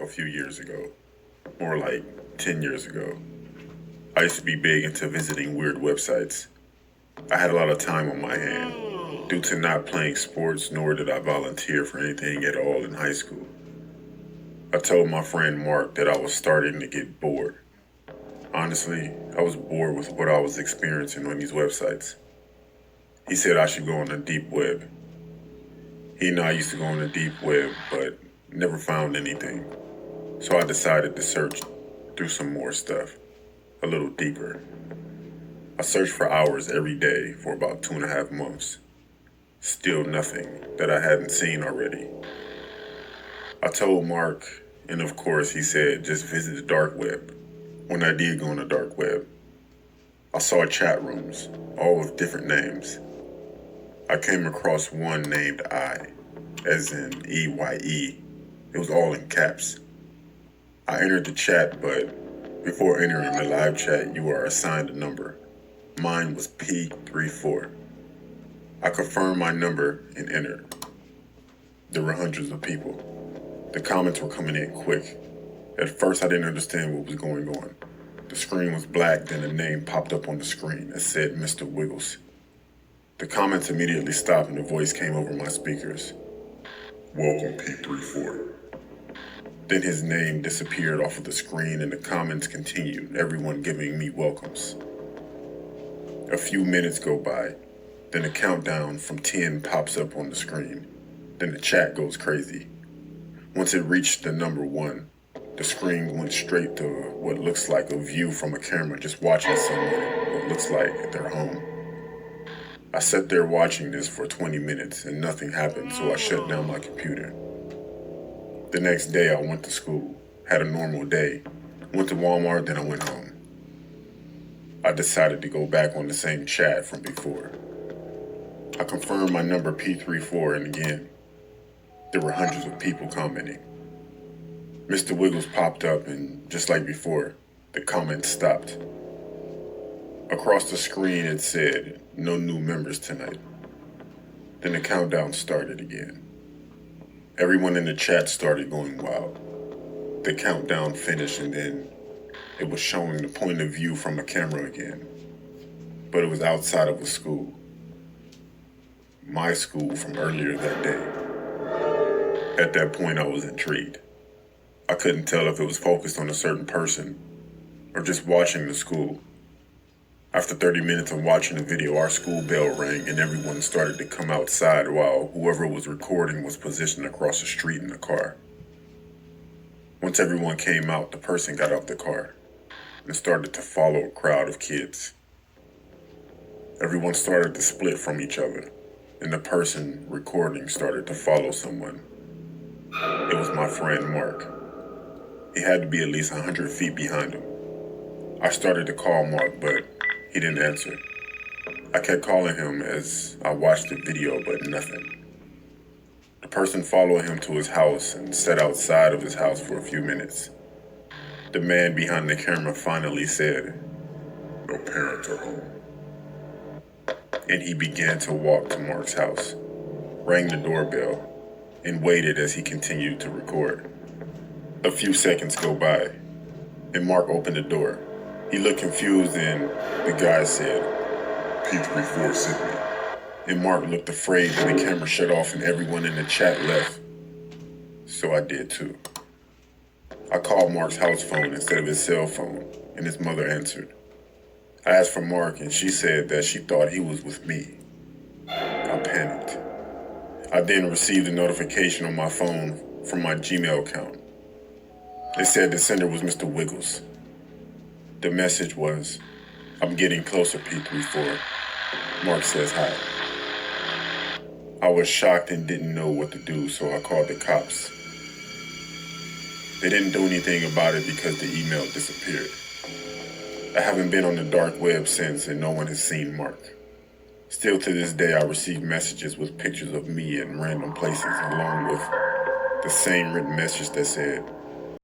a few years ago, more like 10 years ago. I used to be big into visiting weird websites. I had a lot of time on my hand due to not playing sports, nor did I volunteer for anything at all in high school. I told my friend Mark that I was starting to get bored. Honestly, I was bored with what I was experiencing on these websites. He said I should go on the deep web. He and I used to go on the deep web, but never found anything. So I decided to search through some more stuff, a little deeper. I searched for hours every day for about 2.5 months. Still nothing that I hadn't seen already. I told Mark, and of course he said just visit the dark web. When I did go on the dark web, I saw chat rooms, all with different names. I came across one named I, as in EYE. It was all in caps. I entered the chat, but before entering the live chat, you are assigned a number. Mine was P34. I confirmed my number and entered. There were hundreds of people. The comments were coming in quick. At first, I didn't understand what was going on. The screen was black, then a name popped up on the screen that said Mr. Wiggles. The comments immediately stopped and a voice came over my speakers. Welcome, P34. Then his name disappeared off of the screen and the comments continued, everyone giving me welcomes. A few minutes go by, then a countdown from 10 pops up on the screen. Then the chat goes crazy. Once it reached the number 1, the screen went straight to what looks like a view from a camera just watching someone in what looks like their home. I sat there watching this for 20 minutes and nothing happened, so I shut down my computer. The next day I went to school, had a normal day, went to Walmart, then I went home. I decided to go back on the same chat from before. I confirmed my number P34 and again, there were hundreds of people commenting. Mr. Wiggles popped up and just like before, the comments stopped. Across the screen it said, no new members tonight. Then the countdown started again. Everyone in the chat started going wild. The countdown finished and then it was showing the point of view from a camera again. But it was outside of a school. My school from earlier that day. At that point I was intrigued. I couldn't tell if it was focused on a certain person or just watching the school. After 30 minutes of watching the video, our school bell rang and everyone started to come outside while whoever was recording was positioned across the street in the car. Once everyone came out, the person got out the car and started to follow a crowd of kids. Everyone started to split from each other, and the person recording started to follow someone. It was my friend Mark. He had to be at least 100 feet behind him. I started to call Mark, but he didn't answer. I kept calling him as I watched the video, but nothing. The person followed him to his house and sat outside of his house for a few minutes. The man behind the camera finally said, "No parents are home." And he began to walk to Mark's house, rang the doorbell, and waited as he continued to record. A few seconds go by, and Mark opened the door. He looked confused and the guy said, "P34 sent me." And Mark looked afraid that the camera shut off and everyone in the chat left. So I did too. I called Mark's house phone instead of his cell phone, and his mother answered. I asked for Mark and she said that she thought he was with me. I panicked. I then received a notification on my phone from my Gmail account. It said the sender was Mr. Wiggles. The message was, "I'm getting closer, P34. Mark says hi." I was shocked and didn't know what to do, so I called the cops. They didn't do anything about it because the email disappeared. I haven't been on the dark web since and no one has seen Mark. Still to this day I receive messages with pictures of me in random places along with the same written message that said,